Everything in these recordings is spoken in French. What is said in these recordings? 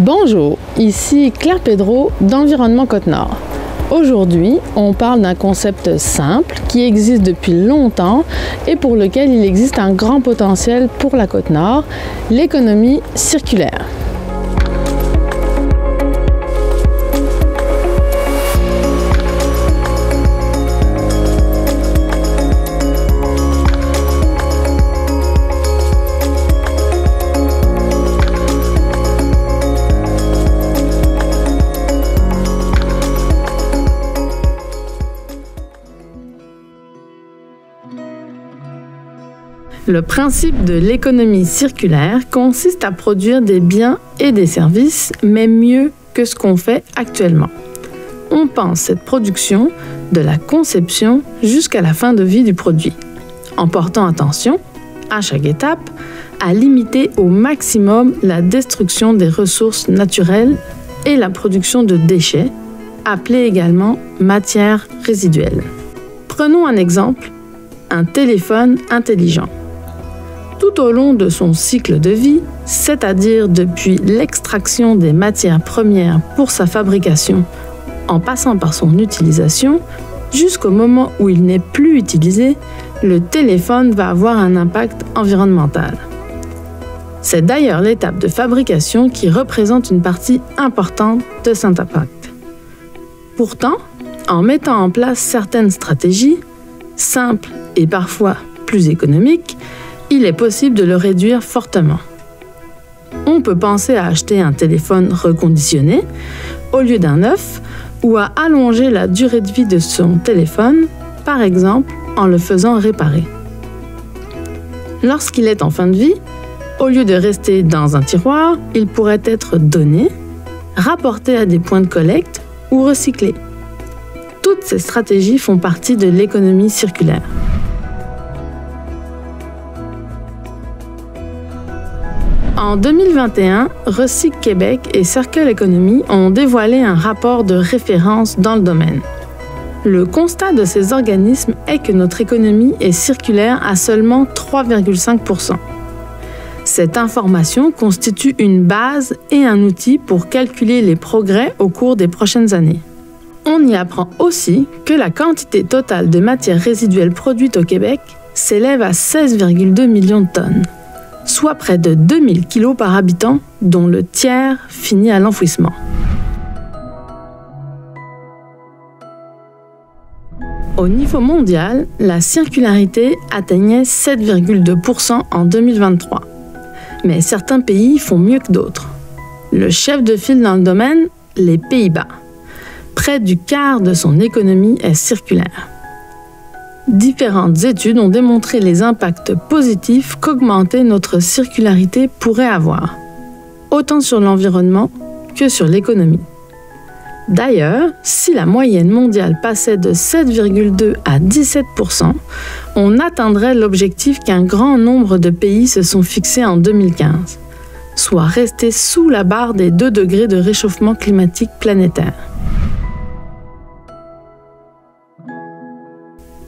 Bonjour, ici Claire Pedro d'Environnement Côte-Nord. Aujourd'hui, on parle d'un concept simple qui existe depuis longtemps et pour lequel il existe un grand potentiel pour la Côte-Nord, l'économie circulaire. Le principe de l'économie circulaire consiste à produire des biens et des services, mais mieux que ce qu'on fait actuellement. On pense cette production de la conception jusqu'à la fin de vie du produit, en portant attention, à chaque étape, à limiter au maximum la destruction des ressources naturelles et la production de déchets, appelés également matières résiduelles. Prenons un exemple, un téléphone intelligent. Tout au long de son cycle de vie, c'est-à-dire depuis l'extraction des matières premières pour sa fabrication, en passant par son utilisation, jusqu'au moment où il n'est plus utilisé, le téléphone va avoir un impact environnemental. C'est d'ailleurs l'étape de fabrication qui représente une partie importante de cet impact. Pourtant, en mettant en place certaines stratégies, simples et parfois plus économiques, il est possible de le réduire fortement. On peut penser à acheter un téléphone reconditionné au lieu d'un neuf ou à allonger la durée de vie de son téléphone, par exemple en le faisant réparer. Lorsqu'il est en fin de vie, au lieu de rester dans un tiroir, il pourrait être donné, rapporté à des points de collecte ou recyclé. Toutes ces stratégies font partie de l'économie circulaire. En 2021, Recyc Québec et Circle Economy ont dévoilé un rapport de référence dans le domaine. Le constat de ces organismes est que notre économie est circulaire à seulement 3,5%. Cette information constitue une base et un outil pour calculer les progrès au cours des prochaines années. On y apprend aussi que la quantité totale de matières résiduelles produites au Québec s'élève à 16,2 millions de tonnes, soit près de 2000 kg par habitant, dont le tiers finit à l'enfouissement. Au niveau mondial, la circularité atteignait 7,2% en 2023. Mais certains pays font mieux que d'autres. Le chef de file dans le domaine, les Pays-Bas. Près du quart de son économie est circulaire. Différentes études ont démontré les impacts positifs qu'augmenter notre circularité pourrait avoir, autant sur l'environnement que sur l'économie. D'ailleurs, si la moyenne mondiale passait de 7,2 à 17%, on atteindrait l'objectif qu'un grand nombre de pays se sont fixés en 2015, soit rester sous la barre des 2 degrés de réchauffement climatique planétaire.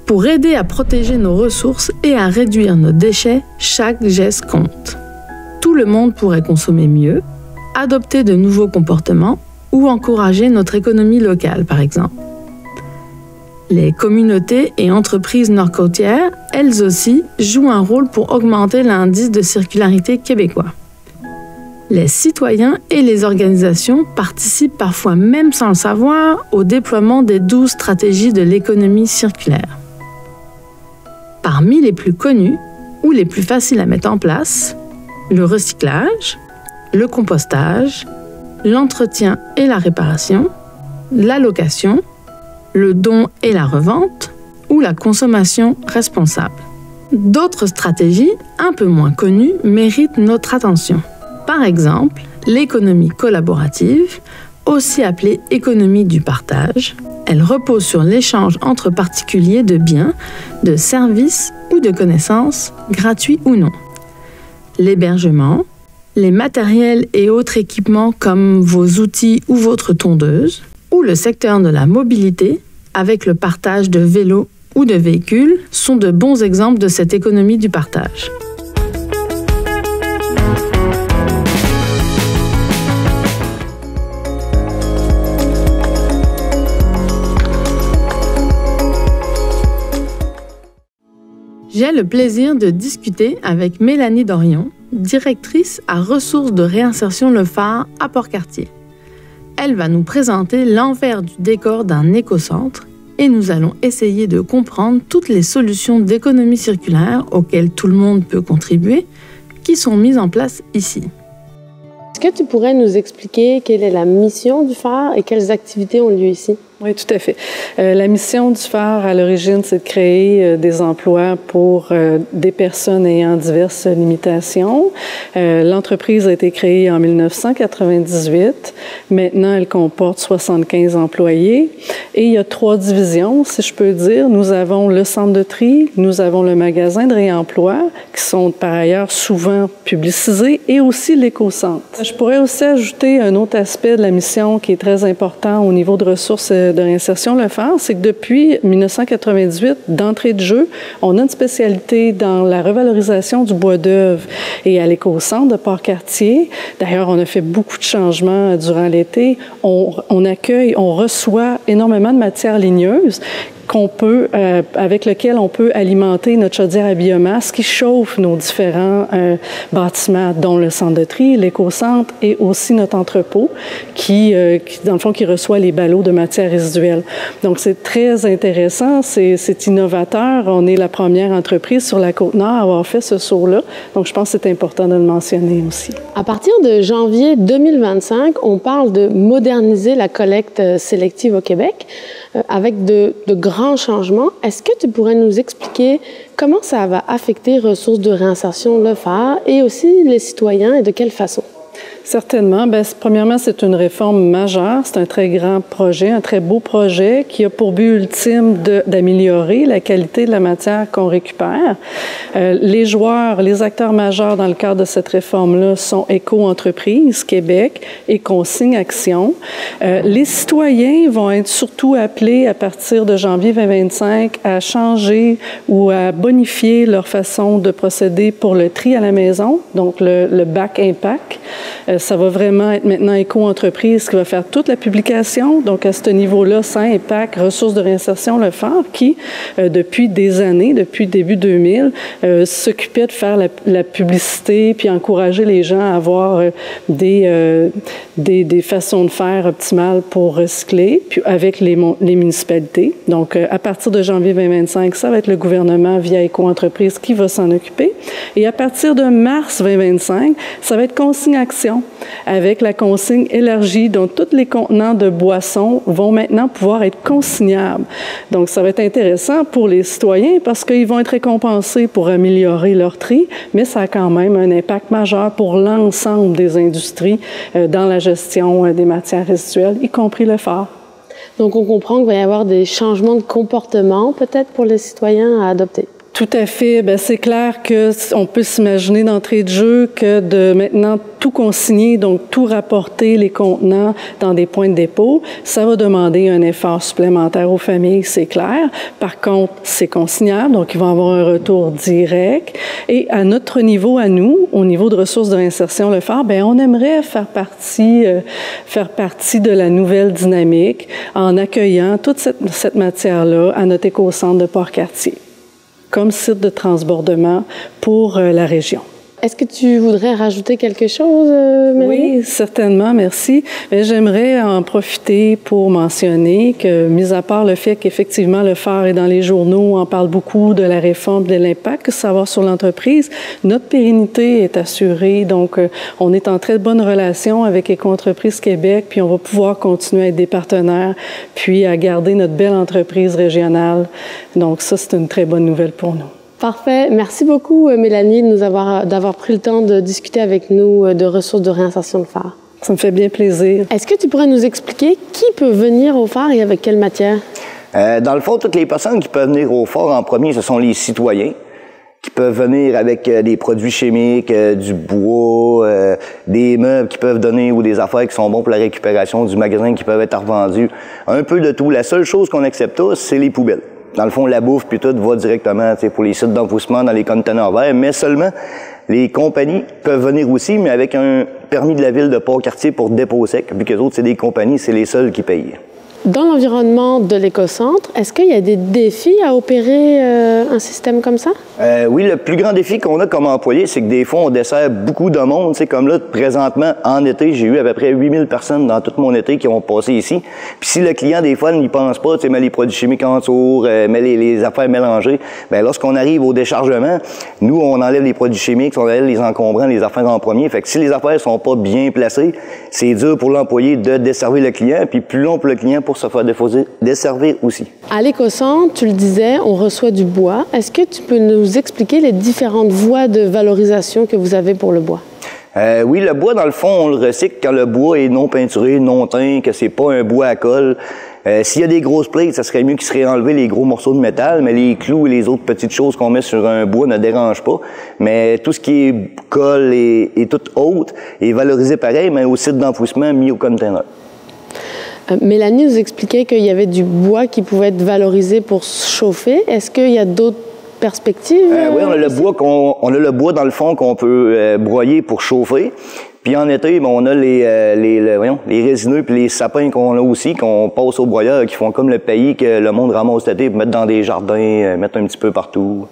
Pour aider à protéger nos ressources et à réduire nos déchets, chaque geste compte. Tout le monde pourrait consommer mieux, adopter de nouveaux comportements ou encourager notre économie locale, par exemple. Les communautés et entreprises nord-côtières, elles aussi, jouent un rôle pour augmenter l'indice de circularité québécois. Les citoyens et les organisations participent parfois même sans le savoir au déploiement des 12 stratégies de l'économie circulaire. Parmi les plus connus ou les plus faciles à mettre en place, le recyclage, le compostage, l'entretien et la réparation, la location, le don et la revente ou la consommation responsable. D'autres stratégies, un peu moins connues, méritent notre attention. Par exemple, l'économie collaborative, aussi appelée économie du partage. Elle repose sur l'échange entre particuliers de biens, de services ou de connaissances, gratuits ou non. L'hébergement, les matériels et autres équipements comme vos outils ou votre tondeuse, ou le secteur de la mobilité, avec le partage de vélos ou de véhicules, sont de bons exemples de cette économie du partage. J'ai le plaisir de discuter avec Mélanie Dorion, directrice à Ressources de réinsertion Le Phare à Port-Cartier. Elle va nous présenter l'envers du décor d'un écocentre et nous allons essayer de comprendre toutes les solutions d'économie circulaire auxquelles tout le monde peut contribuer qui sont mises en place ici. Est-ce que tu pourrais nous expliquer quelle est la mission du Phare et quelles activités ont lieu ici? Oui, tout à fait. La mission du Phare, à l'origine, c'est de créer des emplois pour des personnes ayant diverses limitations. L'entreprise a été créée en 1998. Maintenant, elle comporte 75 employés. Et il y a 3 divisions, si je peux dire. Nous avons le centre de tri, nous avons le magasin de réemploi, qui sont par ailleurs souvent publicisés, et aussi l'écocentre. Je pourrais aussi ajouter un autre aspect de la mission qui est très important au niveau de ressources de réinsertion Le Phare, c'est que depuis 1998, d'entrée de jeu, on a une spécialité dans la revalorisation du bois d'œuvre. Et à l'écocentre de Port-Cartier, d'ailleurs, on a fait beaucoup de changements durant l'été, on reçoit énormément de matières ligneuses avec lequel on peut alimenter notre chaudière à biomasse qui chauffe nos différents bâtiments, dont le centre de tri, l'écocentre et aussi notre entrepôt qui, dans le fond, qui reçoit les ballots de matières résiduelles. Donc, c'est très intéressant, c'est innovateur. On est la première entreprise sur la Côte-Nord à avoir fait ce saut-là. Donc, je pense que c'est important de le mentionner aussi. À partir de janvier 2025, on parle de moderniser la collecte sélective au Québec avec de grands changements. Est-ce que tu pourrais nous expliquer comment ça va affecter Ressources de réinsertion Le Phare et aussi les citoyens et de quelle façon? Certainement. Premièrement, c'est une réforme majeure. C'est un très grand projet, un très beau projet qui a pour but ultime d'améliorer la qualité de la matière qu'on récupère. Les joueurs, les acteurs majeurs dans le cadre de cette réforme-là sont Éco-entreprise Québec et Consigne Action. Les citoyens vont être surtout appelés à partir de janvier 2025 à changer ou à bonifier leur façon de procéder pour le tri à la maison, donc le bac impact. Ça va vraiment être maintenant Éco-entreprise qui va faire toute la publication. Donc, à ce niveau-là, Impact, Ressources de réinsertion Le Phare, qui, depuis des années, depuis début 2000, s'occupait de faire la publicité puis encourager les gens à avoir des façons de faire optimales pour recycler, puis avec les municipalités. Donc, à partir de janvier 2025, ça va être le gouvernement via Éco-entreprise qui va s'en occuper. Et à partir de mars 2025, ça va être Consigne Action, avec la consigne élargie dont tous les contenants de boissons vont maintenant pouvoir être consignables. Donc, ça va être intéressant pour les citoyens parce qu'ils vont être récompensés pour améliorer leur tri, mais ça a quand même un impact majeur pour l'ensemble des industries dans la gestion des matières résiduelles, y compris le Phare. Donc, on comprend qu'il va y avoir des changements de comportement peut-être pour les citoyens à adopter. Tout à fait. C'est clair qu'on peut s'imaginer d'entrée de jeu que de maintenant tout consigner, donc tout rapporter les contenants dans des points de dépôt, ça va demander un effort supplémentaire aux familles, c'est clair. Par contre, c'est consignable, donc ils vont avoir un retour direct. Et à notre niveau, à nous, au niveau de Ressources de réinsertion Le Phare, on aimerait faire partie de la nouvelle dynamique en accueillant toute cette matière-là à notre écocentre de Port-Cartier comme site de transbordement pour la région. Est-ce que tu voudrais rajouter quelque chose, Mélanie? Oui, certainement, merci. Mais j'aimerais en profiter pour mentionner que, mis à part le fait qu'effectivement le Phare est dans les journaux, on parle beaucoup de la réforme, de l'impact que ça va avoir sur l'entreprise, notre pérennité est assurée. Donc, on est en très bonne relation avec Éco-entreprise Québec, puis on va pouvoir continuer à être des partenaires, puis à garder notre belle entreprise régionale. Donc, ça, c'est une très bonne nouvelle pour nous. Parfait. Merci beaucoup, Mélanie, d'avoir pris le temps de discuter avec nous de Ressources de réinsertion Le Phare. Ça me fait bien plaisir. Est-ce que tu pourrais nous expliquer qui peut venir au Phare et avec quelle matière? Dans le fond, toutes les personnes qui peuvent venir au Phare en premier, ce sont les citoyens qui peuvent venir avec des produits chimiques, du bois, des meubles qui peuvent donner ou des affaires qui sont bons pour la récupération du magasin qui peuvent être revendus. Un peu de tout. La seule chose qu'on accepte tous, c'est les poubelles. Dans le fond, la bouffe puis tout va directement pour les sites d'enfouissement dans les conteneurs verts, mais seulement les compagnies peuvent venir aussi, mais avec un permis de la ville de Port-Cartier pour dépôt sec, puis que les autres, c'est des compagnies, c'est les seuls qui payent. Dans l'environnement de l'écocentre, est-ce qu'il y a des défis à opérer un système comme ça? Oui, le plus grand défi qu'on a comme employé, c'est que des fois, on dessert beaucoup de monde. C'est comme là, présentement, en été, j'ai eu à peu près 8000 personnes dans tout mon été qui ont passé ici. Puis si le client, des fois, n'y pense pas, met les produits chimiques en dessous, met les affaires mélangées, bien, lorsqu'on arrive au déchargement, nous, on enlève les produits chimiques, on enlève les encombrants, les affaires en premier. Fait que si les affaires sont pas bien placées, c'est dur pour l'employé de desservir le client, puis plus long pour le client pour se faire desservir aussi. À l'écocentre, tu le disais, on reçoit du bois. Est-ce que tu peux nous expliquer les différentes voies de valorisation que vous avez pour le bois? Oui, le bois, dans le fond, on le recycle quand le bois est non peinturé, non teint, que c'est pas un bois à colle. S'il y a des grosses plaques, ça serait mieux qu'il serait enlevé les gros morceaux de métal, mais les clous et les autres petites choses qu'on met sur un bois ne dérangent pas. Mais tout ce qui est colle et tout autre est valorisé pareil, mais au site d'enfouissement mis au container. Mélanie nous expliquait qu'il y avait du bois qui pouvait être valorisé pour chauffer. Est-ce qu'il y a d'autres perspectives? Oui, on a le bois dans le fond qu'on peut broyer pour chauffer. Puis en été, on a les résineux puis les sapins qu'on a aussi, qu'on passe au broyeur, qui font comme le pays que le monde ramasse l'été pour mettre dans des jardins, mettre un petit peu partout.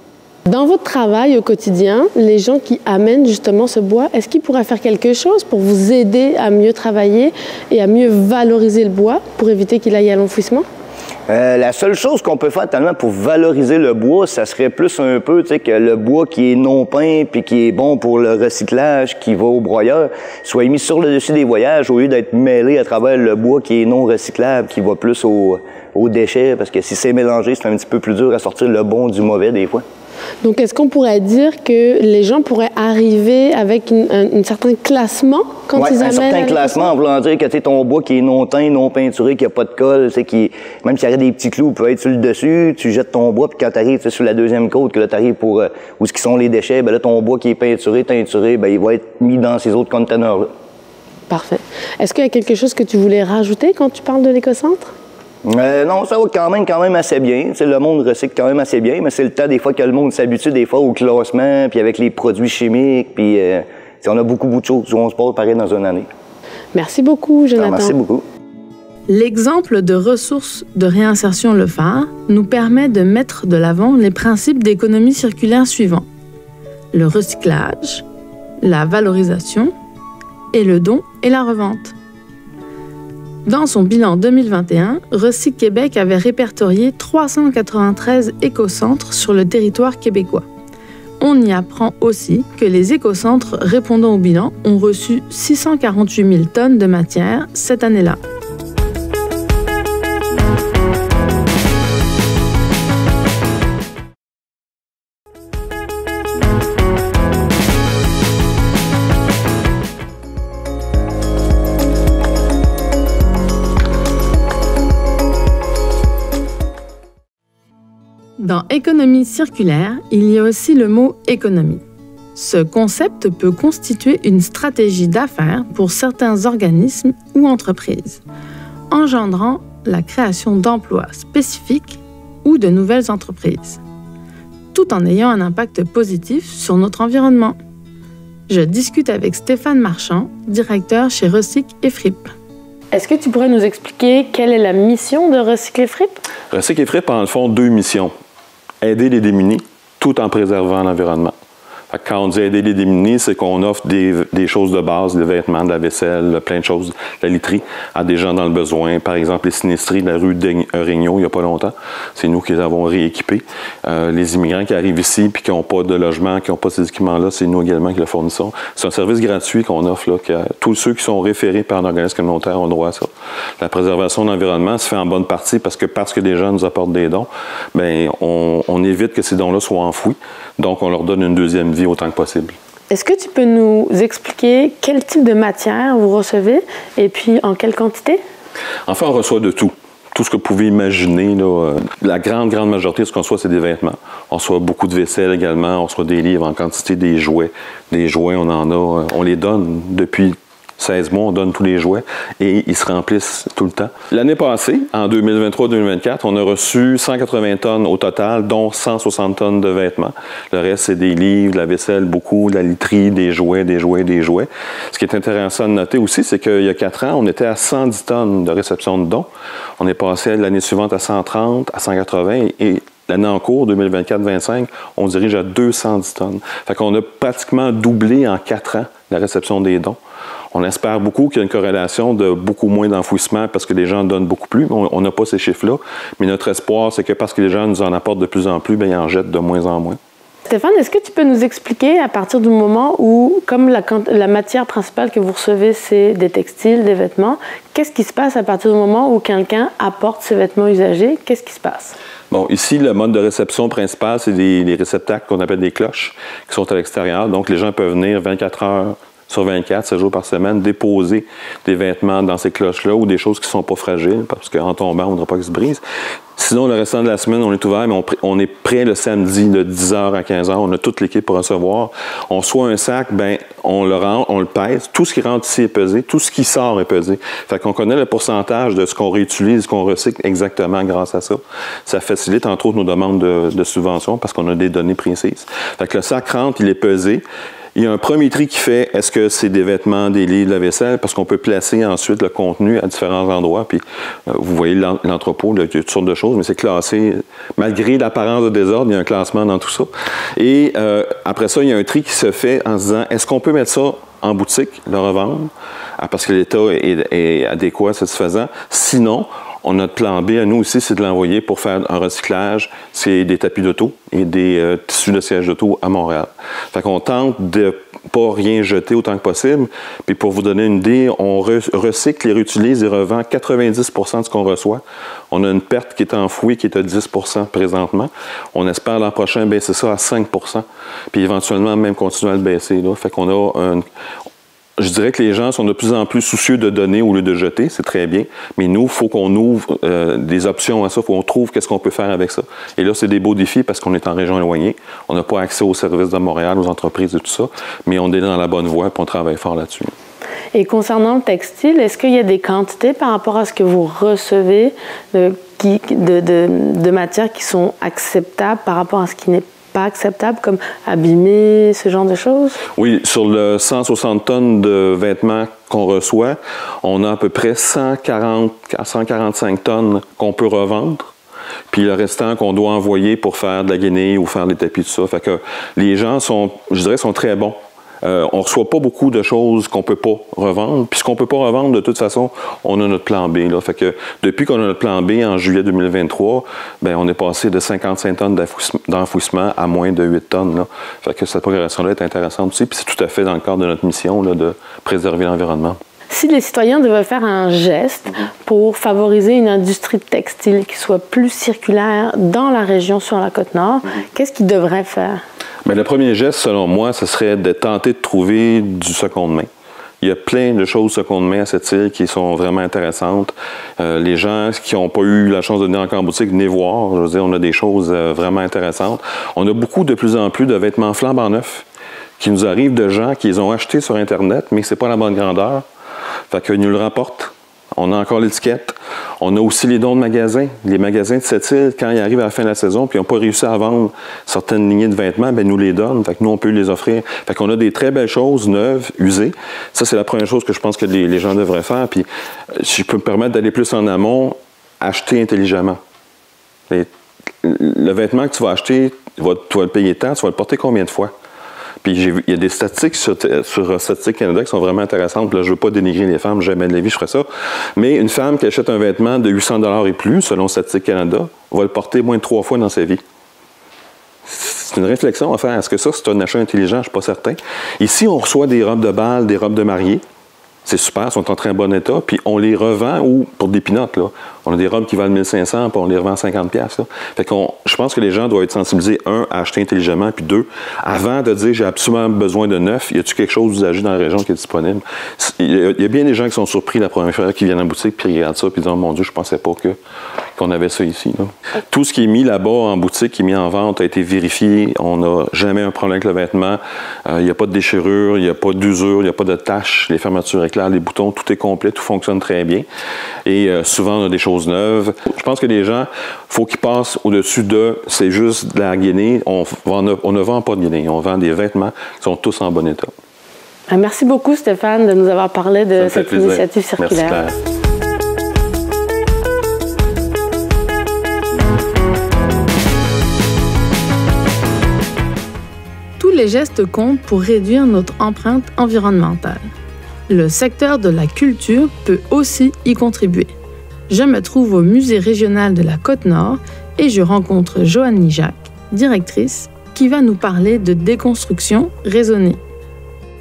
Dans votre travail au quotidien, les gens qui amènent justement ce bois, est-ce qu'ils pourraient faire quelque chose pour vous aider à mieux travailler et à mieux valoriser le bois pour éviter qu'il aille à l'enfouissement? La seule chose qu'on peut faire tellement pour valoriser le bois, ça serait plus un peu, tu sais, que le bois qui est non peint puis qui est bon pour le recyclage, qui va au broyeur, soit mis sur le dessus des voyages au lieu d'être mêlé à travers le bois qui est non recyclable, qui va plus aux déchets, parce que si c'est mélangé, c'est un petit peu plus dur à sortir le bon du mauvais des fois. Donc, est-ce qu'on pourrait dire que les gens pourraient arriver avec un certain classement quand ils amènent? Oui, un certain classement, en voulant dire que ton bois qui est non teint, non peinturé, qui n'a pas de colle, même s'il y a des petits clous, peut être sur le dessus, tu jettes ton bois, puis quand tu arrives sur la deuxième côte, que là, tu arrives pour où sont les déchets, ben là, ton bois qui est peinturé, teinturé, ben il va être mis dans ces autres conteneurs-là. Parfait. Est-ce qu'il y a quelque chose que tu voulais rajouter quand tu parles de l'écocentre? Non, ça va quand même assez bien. T'sais, le monde recycle quand même assez bien, mais c'est le temps des fois que le monde s'habitue des fois au classement, puis avec les produits chimiques, puis on a beaucoup de choses où on se passe pareil dans une année. Merci beaucoup, Jonathan. Merci beaucoup. L'exemple de ressources de réinsertion Le Phare nous permet de mettre de l'avant les principes d'économie circulaire suivants: le recyclage, la valorisation et le don et la revente. Dans son bilan 2021, Recyc Québec avait répertorié 393 écocentres sur le territoire québécois. On y apprend aussi que les écocentres répondant au bilan ont reçu 648 000 tonnes de matière cette année-là. Dans économie circulaire, il y a aussi le mot économie. Ce concept peut constituer une stratégie d'affaires pour certains organismes ou entreprises, engendrant la création d'emplois spécifiques ou de nouvelles entreprises, tout en ayant un impact positif sur notre environnement. Je discute avec Stéphane Marchand, directeur chez Recyc et Fripp. Est-ce que tu pourrais nous expliquer quelle est la mission de Recyc et Fripp? Recyc et Fripp, en le fond, 2 missions. Aider les démunis tout en préservant l'environnement. Quand on dit aider les démunis, c'est qu'on offre des choses de base, des vêtements, de la vaisselle, plein de choses, de la literie, à des gens dans le besoin. Par exemple, les sinistrés de la rue Regnault, il n'y a pas longtemps, c'est nous qui les avons rééquipés. Les immigrants qui arrivent ici et qui n'ont pas de logement, qui n'ont pas ces équipements-là, c'est nous également qui le fournissons. C'est un service gratuit qu'on offre, là, que tous ceux qui sont référés par un organisme communautaire ont droit à ça. La préservation de l'environnement se fait en bonne partie parce que des gens nous apportent des dons, bien, on évite que ces dons-là soient enfouis. Donc, on leur donne une deuxième vie autant que possible. Est-ce que tu peux nous expliquer quel type de matière vous recevez et puis en quelle quantité? Enfin, on reçoit de tout. Tout ce que vous pouvez imaginer. Là, la grande majorité de ce qu'on reçoit, c'est des vêtements. On reçoit beaucoup de vaisselle également. On reçoit des livres en quantité, des jouets. Des jouets, on en a. On les donne depuis 16 mois, on donne tous les jouets et ils se remplissent tout le temps. L'année passée, en 2023-2024, on a reçu 180 tonnes au total, dont 160 tonnes de vêtements. Le reste, c'est des livres, de la vaisselle, beaucoup, de la literie, des jouets. Ce qui est intéressant de noter aussi, c'est qu'il y a 4 ans, on était à 110 tonnes de réception de dons. On est passé l'année suivante à 130, à 180 et l'année en cours, 2024-25, on dirige à 210 tonnes. Fait qu'on a pratiquement doublé en 4 ans la réception des dons. On espère beaucoup qu'il y a une corrélation de beaucoup moins d'enfouissement parce que les gens donnent beaucoup plus. On n'a pas ces chiffres-là. Mais notre espoir, c'est que parce que les gens nous en apportent de plus en plus, bien, ils en jettent de moins en moins. Stéphane, est-ce que tu peux nous expliquer à partir du moment où, comme la matière principale que vous recevez, c'est des textiles, des vêtements, qu'est-ce qui se passe à partir du moment où quelqu'un apporte ses vêtements usagés? Qu'est-ce qui se passe? Bon, ici, le mode de réception principal, c'est les réceptacles qu'on appelle des cloches qui sont à l'extérieur. Donc, les gens peuvent venir 24 heures sur 24, 7 jours par semaine, déposer des vêtements dans ces cloches-là ou des choses qui ne sont pas fragiles, parce qu'en tombant, on ne voudra pas qu'ils se brisent. Sinon, le restant de la semaine, on est ouvert, mais on est prêt le samedi de 10h à 15h. On a toute l'équipe pour recevoir. On reçoit un sac, ben on le rentre, on le pèse. Tout ce qui rentre ici est pesé. Tout ce qui sort est pesé. Fait qu'on connaît le pourcentage de ce qu'on réutilise, ce qu'on recycle exactement grâce à ça. Ça facilite, entre autres, nos demandes de subventions parce qu'on a des données précises. Fait que le sac rentre, il est pesé. Il y a un premier tri qui fait, est-ce que c'est des vêtements, des livres, de la vaisselle, parce qu'on peut placer ensuite le contenu à différents endroits. Puis vous voyez l'entrepôt, il y a toutes sortes de choses, mais c'est classé. Malgré l'apparence de désordre, il y a un classement dans tout ça. Et après ça, il y a un tri qui se fait en se disant, est-ce qu'on peut mettre ça en boutique, le revendre, parce que l'état est adéquat, satisfaisant. Sinon, notre plan B à nous aussi, c'est de l'envoyer pour faire un recyclage. C'est des tapis d'auto et des tissus de siège d'auto à Montréal. Fait qu'on tente de pas rien jeter autant que possible. Puis pour vous donner une idée, on recycle et réutilise et revend 90% de ce qu'on reçoit. On a une perte qui est enfouie, qui est à 10% présentement. On espère l'an prochain baisser ça à 5%. Puis éventuellement même continuer à le baisser. Là. Fait qu'on a je dirais que les gens sont de plus en plus soucieux de donner au lieu de jeter, c'est très bien. Mais nous, il faut qu'on ouvre des options à ça, il faut qu'on trouve qu'est-ce qu'on peut faire avec ça. Et là, c'est des beaux défis parce qu'on est en région éloignée. On n'a pas accès aux services de Montréal, aux entreprises et tout ça, mais on est dans la bonne voie et on travaille fort là-dessus. Et concernant le textile, est-ce qu'il y a des quantités par rapport à ce que vous recevez de matières qui sont acceptables par rapport à ce qui n'est pas acceptable, comme abîmer, ce genre de choses? Oui, sur le 160 tonnes de vêtements qu'on reçoit, on a à peu près 140 à 145 tonnes qu'on peut revendre. Puis le restant qu'on doit envoyer pour faire de la guenille ou faire des tapis, tout ça. Fait que les gens sont, je dirais, sont très bons. On ne reçoit pas beaucoup de choses qu'on ne peut pas revendre. Puis ce qu'on ne peut pas revendre, de toute façon, on a notre plan B. Là. Fait que depuis qu'on a notre plan B en juillet 2023, bien, on est passé de 55 tonnes d'enfouissement à moins de 8 tonnes. Là. Fait que cette progression-là est intéressante aussi. Puis c'est tout à fait dans le cadre de notre mission là, de préserver l'environnement. Si les citoyens devaient faire un geste pour favoriser une industrie textile qui soit plus circulaire dans la région sur la Côte-Nord, qu'est-ce qu'ils devraient faire? Bien, le premier geste, selon moi, ce serait de tenter de trouver du seconde main. Il y a plein de choses seconde main à cette île qui sont vraiment intéressantes. Les gens qui n'ont pas eu la chance de venir encore en boutique, venez voir. Je veux dire, on a des choses vraiment intéressantes. On a beaucoup, de plus en plus, de vêtements flambant neufs qui nous arrivent de gens qui les ont achetés sur Internet, mais que ce n'est pas la bonne grandeur. Fait qu'ils nous le rapportent. On a encore l'étiquette. On a aussi les dons de magasins. Les magasins de cette île, quand ils arrivent à la fin de la saison puis ils n'ont pas réussi à vendre certaines lignées de vêtements, bien, nous les donnent. Fait que nous, on peut les offrir. Fait qu'on a des très belles choses, neuves, usées. Ça, c'est la première chose que je pense que les gens devraient faire. Puis, si je peux me permettre d'aller plus en amont, acheter intelligemment. Le vêtement que tu vas acheter, tu vas le payer tant, tu vas le porter combien de fois? Puis il y a des statistiques sur Statistique Canada qui sont vraiment intéressantes. Là, je ne veux pas dénigrer les femmes, jamais de la vie, je ferais ça. Mais une femme qui achète un vêtement de 800 $ et plus, selon Statistique Canada, va le porter moins de 3 fois dans sa vie. C'est une réflexion à faire. Est-ce que ça, c'est un achat intelligent? Je ne suis pas certain. Ici, on reçoit des robes de bal, des robes de mariée. C'est super, elles sont en très bon état. Puis on les revend ou pour des pinottes, là. On a des robes qui valent 1500, puis on les revend à 50$. Là. Fait qu'on, je pense que les gens doivent être sensibilisés, un, à acheter intelligemment, puis deux, avant de dire j'ai absolument besoin de neuf, y a-t-il quelque chose d'usagé dans la région qui est disponible? Il y a bien des gens qui sont surpris la première fois, qui viennent en boutique, puis regardent ça, puis disent oh, mon Dieu, je pensais pas qu'on avait ça ici. Là. Tout ce qui est mis là-bas en boutique, qui est mis en vente, a été vérifié. On n'a jamais un problème avec le vêtement. Il n'y a pas de déchirure, il n'y a pas d'usure, il n'y a pas de taches. Les fermetures éclairent, les boutons, tout est complet, tout fonctionne très bien. Et souvent, on a des choses neuves. Je pense que les gens, il faut qu'ils passent au-dessus de c'est juste de la gainée. On ne vend pas de gainée, on vend des vêtements qui sont tous en bon état. Merci beaucoup, Stéphane, de nous avoir parlé de cette initiative circulaire. Merci, Claire. Tous les gestes comptent pour réduire notre empreinte environnementale. Le secteur de la culture peut aussi y contribuer. Je me trouve au Musée régional de la Côte-Nord et je rencontre Joanie Jacques, directrice, qui va nous parler de déconstruction raisonnée.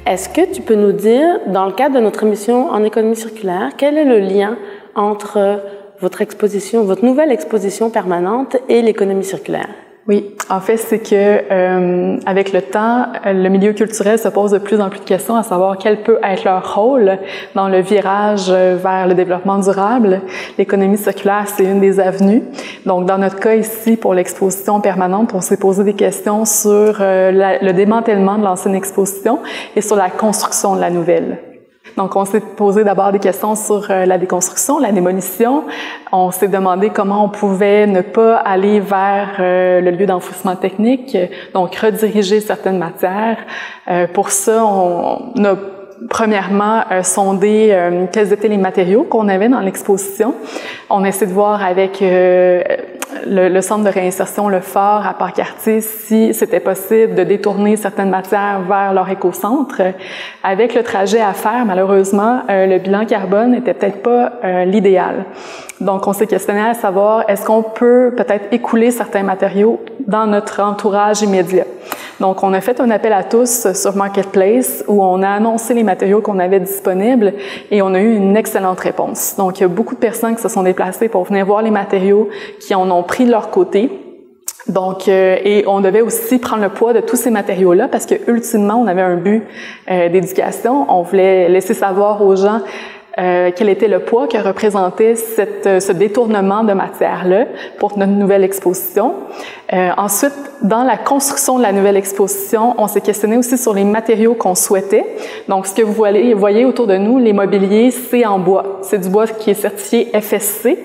Est-ce que tu peux nous dire, dans le cadre de notre émission en économie circulaire, quel est le lien entre votre exposition, votre nouvelle exposition permanente et l'économie circulaire? Oui, en fait, c'est que avec le temps, le milieu culturel se pose de plus en plus de questions à savoir quel peut être leur rôle dans le virage vers le développement durable. L'économie circulaire, c'est une des avenues. Donc, dans notre cas ici, pour l'exposition permanente, on s'est posé des questions sur le démantèlement de l'ancienne exposition et sur la construction de la nouvelle. Donc, on s'est posé d'abord des questions sur la déconstruction, la démolition. On s'est demandé comment on pouvait ne pas aller vers le lieu d'enfouissement technique, donc rediriger certaines matières. Pour ça, on a premièrement sondé quels étaient les matériaux qu'on avait dans l'exposition. On a essayé de voir avec le centre de réinsertion, le Fort à Port-Cartier, si c'était possible de détourner certaines matières vers leur écocentre. Avec le trajet à faire, malheureusement, le bilan carbone n'était peut-être pas l'idéal. Donc, on s'est questionné à savoir, est-ce qu'on peut peut-être écouler certains matériaux dans notre entourage immédiat? Donc, on a fait un appel à tous sur Marketplace où on a annoncé les matériaux qu'on avait disponibles et on a eu une excellente réponse. Donc, il y a beaucoup de personnes qui se sont déplacées pour venir voir les matériaux, qui en ont pris de leur côté. Donc, et on devait aussi prendre le poids de tous ces matériaux-là parce que ultimement, on avait un but d'éducation. On voulait laisser savoir aux gens quel était le poids que représentait ce détournement de matière-là pour notre nouvelle exposition. Ensuite, dans la construction de la nouvelle exposition, on s'est questionné aussi sur les matériaux qu'on souhaitait. Donc, ce que vous voyez autour de nous, les mobiliers, c'est en bois. C'est du bois qui est certifié FSC.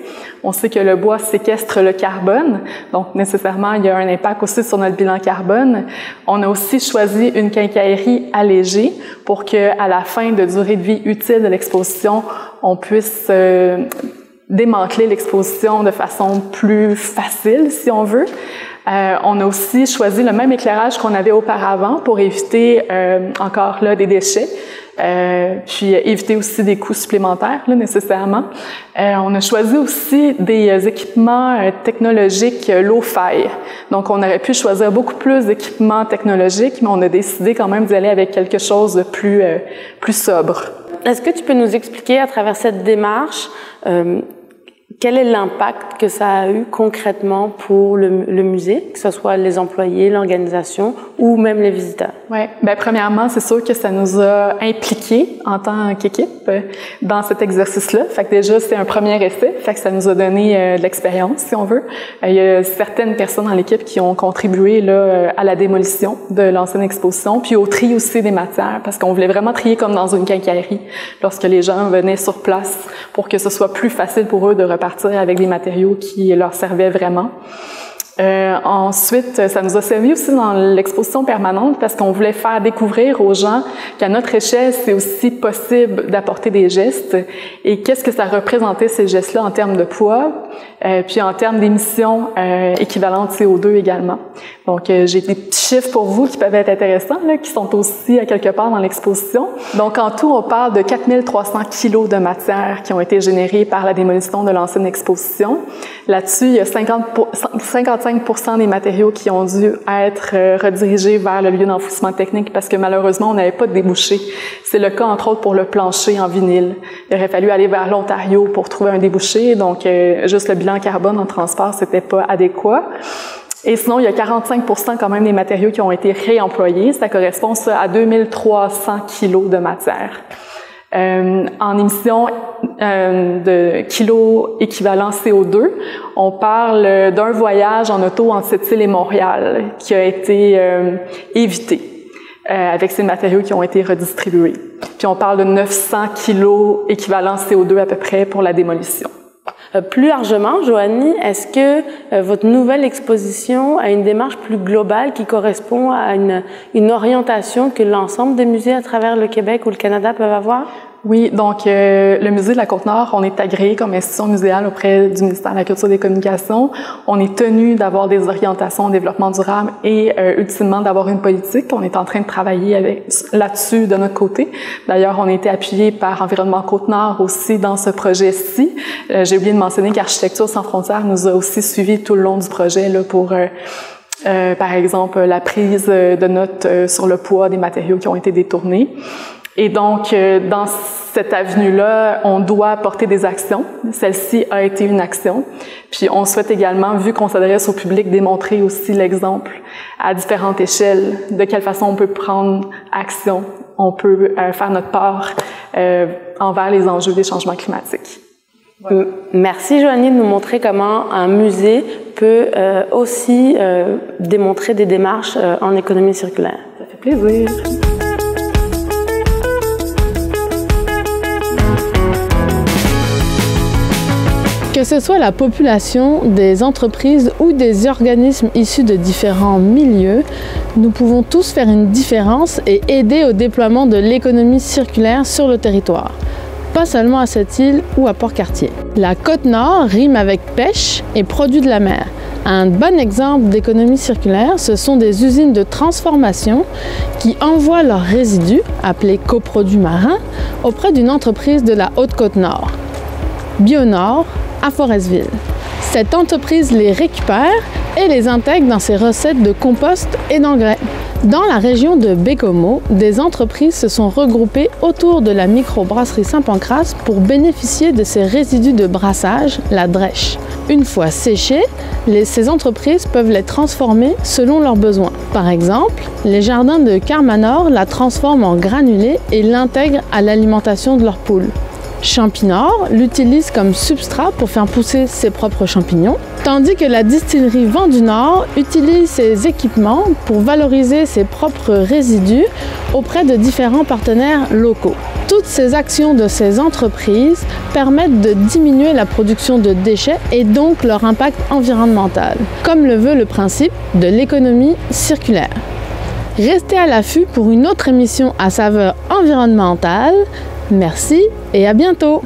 On sait que le bois séquestre le carbone, donc nécessairement, il y a un impact aussi sur notre bilan carbone. On a aussi choisi une quincaillerie allégée pour qu'à la fin de durée de vie utile de l'exposition, on puisse démanteler l'exposition de façon plus facile, si on veut. On a aussi choisi le même éclairage qu'on avait auparavant pour éviter encore là des déchets. Puis éviter aussi des coûts supplémentaires, là, nécessairement. On a choisi aussi des équipements technologiques low-fi. Donc, on aurait pu choisir beaucoup plus d'équipements technologiques, mais on a décidé quand même d'y aller avec quelque chose de plus sobre. Est-ce que tu peux nous expliquer à travers cette démarche quel est l'impact que ça a eu concrètement pour le musée, que ce soit les employés, l'organisation ou même les visiteurs? Oui, bien premièrement, c'est sûr que ça nous a impliqués en tant qu'équipe dans cet exercice-là. Fait que déjà, c'est un premier essai, fait que ça nous a donné de l'expérience, si on veut. Il y a certaines personnes dans l'équipe qui ont contribué là, à la démolition de l'ancienne exposition, puis au tri aussi des matières, parce qu'on voulait vraiment trier comme dans une quincaillerie lorsque les gens venaient sur place pour que ce soit plus facile pour eux de repartir avec des matériaux qui leur servaient vraiment. Ensuite, ça nous a servi aussi dans l'exposition permanente parce qu'on voulait faire découvrir aux gens qu'à notre échelle, c'est aussi possible d'apporter des gestes et qu'est-ce que ça représentait ces gestes-là en termes de poids, puis en termes d'émissions équivalentes CO2 également. Donc, j'ai des petits chiffres pour vous qui peuvent être intéressants, là, qui sont aussi à quelque part dans l'exposition. Donc, en tout, on parle de 4300 kilos de matière qui ont été générés par la démolition de l'ancienne exposition. Là-dessus, il y a 55 55% des matériaux qui ont dû être redirigés vers le lieu d'enfouissement technique parce que malheureusement, on n'avait pas de débouché. C'est le cas, entre autres, pour le plancher en vinyle. Il aurait fallu aller vers l'Ontario pour trouver un débouché, donc juste le bilan carbone en transport, c'était pas adéquat. Et sinon, il y a 45% quand même des matériaux qui ont été réemployés. Ça correspond ça à 2300 kilos de matière. En émissions de kilos équivalent CO2, on parle d'un voyage en auto entre Sept-Îles et Montréal qui a été évité avec ces matériaux qui ont été redistribués. Puis on parle de 900 kilos équivalent CO2 à peu près pour la démolition. Plus largement, Joanie, est-ce que votre nouvelle exposition a une démarche plus globale qui correspond à une orientation que l'ensemble des musées à travers le Québec ou le Canada peuvent avoir? Oui, donc le Musée de la Côte-Nord, on est agréé comme institution muséale auprès du ministère de la Culture et des Communications. On est tenu d'avoir des orientations en développement durable et ultimement d'avoir une politique. On est en train de travailler là-dessus de notre côté. D'ailleurs, on a été appuyé par Environnement Côte-Nord aussi dans ce projet-ci. J'ai oublié de mentionner qu'Architecture sans frontières nous a aussi suivis tout le long du projet là, pour par exemple la prise de notes sur le poids des matériaux qui ont été détournés. Et donc, dans cette avenue-là, on doit porter des actions. Celle-ci a été une action. Puis, on souhaite également, vu qu'on s'adresse au public, démontrer aussi l'exemple à différentes échelles, de quelle façon on peut prendre action, on peut faire notre part envers les enjeux des changements climatiques. Ouais. Merci, Joanie, de nous montrer comment un musée peut aussi démontrer des démarches en économie circulaire. Ça fait plaisir. Que ce soit la population, des entreprises ou des organismes issus de différents milieux, nous pouvons tous faire une différence et aider au déploiement de l'économie circulaire sur le territoire. Pas seulement à Sept-Îles ou à Port-Cartier. La Côte-Nord rime avec pêche et produits de la mer. Un bon exemple d'économie circulaire, ce sont des usines de transformation qui envoient leurs résidus, appelés coproduits marins, auprès d'une entreprise de la Haute-Côte-Nord, Bionor, à Forestville. Cette entreprise les récupère et les intègre dans ses recettes de compost et d'engrais. Dans la région de Bécomo, des entreprises se sont regroupées autour de la microbrasserie Saint-Pancrace pour bénéficier de ces résidus de brassage, la drèche. Une fois séchés, ces entreprises peuvent les transformer selon leurs besoins. Par exemple, les jardins de Carmanor la transforment en granulés et l'intègrent à l'alimentation de leurs poules. Champinor l'utilise comme substrat pour faire pousser ses propres champignons, tandis que la distillerie Vent du Nord utilise ses équipements pour valoriser ses propres résidus auprès de différents partenaires locaux. Toutes ces actions de ces entreprises permettent de diminuer la production de déchets et donc leur impact environnemental, comme le veut le principe de l'économie circulaire. Restez à l'affût pour une autre émission à saveur environnementale. Merci et à bientôt!